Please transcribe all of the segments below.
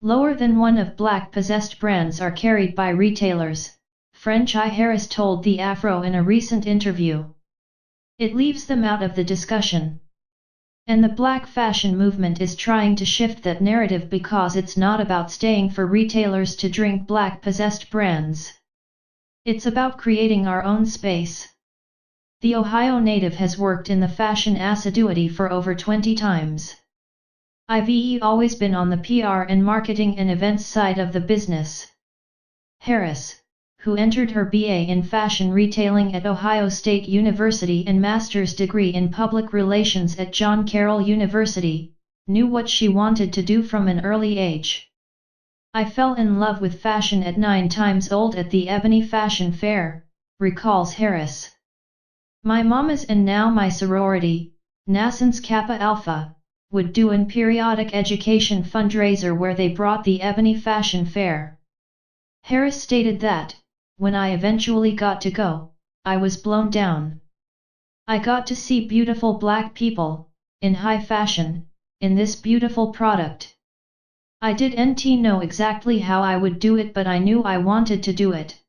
Lower than one of black-possessed brands are carried by retailers, Frenchye Harris told the Afro in a recent interview. It leaves them out of the discussion. And the black fashion movement is trying to shift that narrative because it's not about staying for retailers to drink black-possessed brands. It's about creating our own space. The Ohio native has worked in the fashion assiduity for over 20 times. I've always been on the PR and marketing and events side of the business. Harris, who entered her BA in fashion retailing at Ohio State University and master's degree in public relations at John Carroll University, knew what she wanted to do from an early age. I fell in love with fashion at 9 times old at the Ebony Fashion Fair, recalls Harris. My mamas and now my sorority, Nascence Kappa Alpha, would do an periodic education fundraiser where they brought the Ebony Fashion Fair. Harris stated that, when I eventually got to go, I was blown down. I got to see beautiful black people, in high fashion, in this beautiful product. I didn't know exactly how I would do it, but I knew I wanted to do it.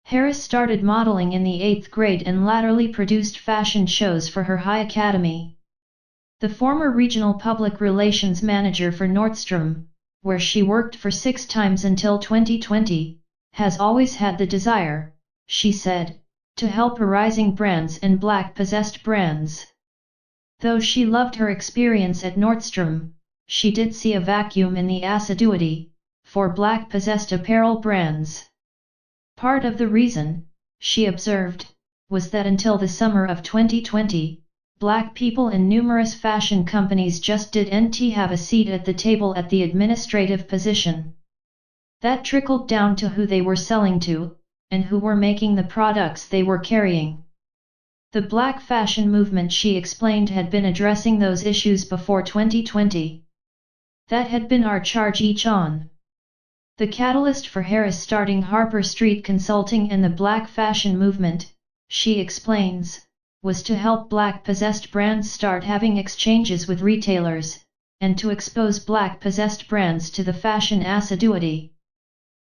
Harris started modeling in the 8th grade and latterly produced fashion shows for her high academy. The former regional public relations manager for Nordstrom, where she worked for 6 times until 2020, has always had the desire, she said, to help rising brands and black-possessed brands. Though she loved her experience at Nordstrom, she did see a vacuum in the assiduity for black-possessed apparel brands. Part of the reason, she observed, was that until the summer of 2020, black people in numerous fashion companies just didn't have a seat at the table at the administrative position. That trickled down to who they were selling to, and who were making the products they were carrying. The black fashion movement, she explained, had been addressing those issues before 2020. That had been our charge each on. The catalyst for Harris starting Harper Street Consulting and the black fashion movement, she explains, was to help black-possessed brands start having exchanges with retailers, and to expose black-possessed brands to the fashion assiduity.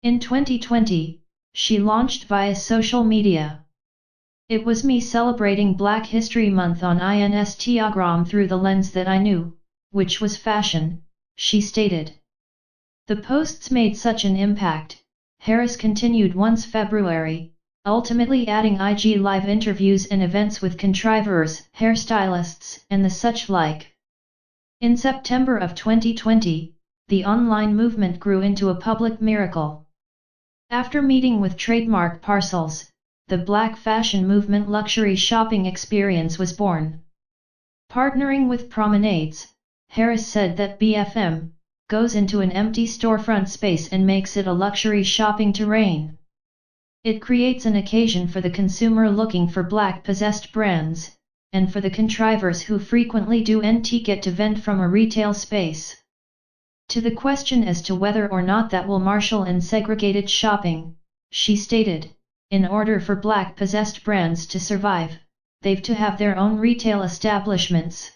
In 2020, she launched via social media. It was me celebrating Black History Month on Instagram through the lens that I knew, which was fashion, she stated. The posts made such an impact, Harris continued once February, ultimately adding IG live interviews and events with contrivers, hairstylists, and the such like. In September of 2020, the online movement grew into a public miracle. After meeting with trademark parcels, the black fashion movement luxury shopping experience was born. Partnering with Promenades, Harris said that BFM goes into an empty storefront space and makes it a luxury shopping terrain. It creates an occasion for the consumer looking for black-possessed brands, and for the contrivers who frequently don't get to vent from a retail space. To the question as to whether or not that will marshal in segregated shopping, she stated, in order for black-possessed brands to survive, they've to have their own retail establishments.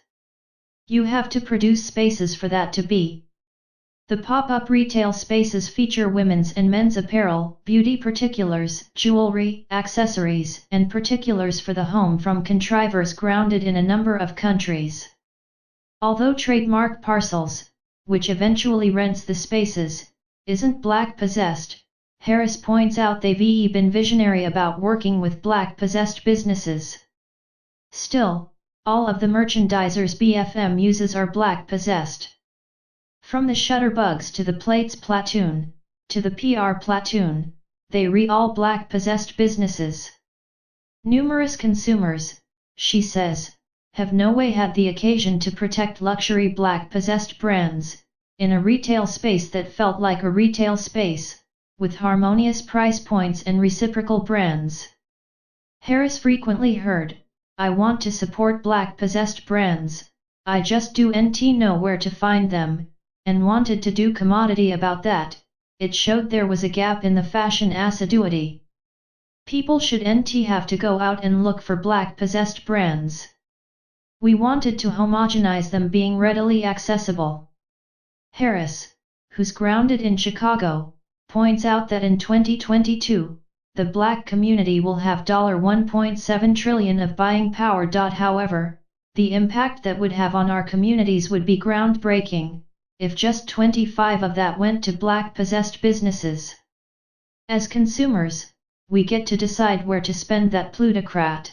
You have to produce spaces for that to be. The pop-up retail spaces feature women's and men's apparel, beauty particulars, jewelry, accessories, and particulars for the home from contrivers grounded in a number of countries. Although trademark parcels, which eventually rents the spaces, isn't black-possessed, Harris points out they've been visionary about working with black-possessed businesses. Still, all of the merchandisers BFM uses are black-possessed. From the shutterbugs to the plates platoon, to the PR platoon, they all black-possessed businesses. Numerous consumers, she says, have no way had the occasion to protect luxury black-possessed brands, in a retail space that felt like a retail space, with harmonious price points and reciprocal brands. Harris frequently heard, I want to support black-possessed brands, I just don't know where to find them, and wanted to do commodity about that. It showed there was a gap in the fashion assiduity. People shouldn't have to go out and look for black-possessed brands. We wanted to homogenize them being readily accessible. Harris, who's grounded in Chicago, points out that in 2022, the Black community will have $1.7 trillion of buying power. However, the impact that would have on our communities would be groundbreaking, if just 25 of that went to Black-possessed businesses. As consumers, we get to decide where to spend that plutocrat.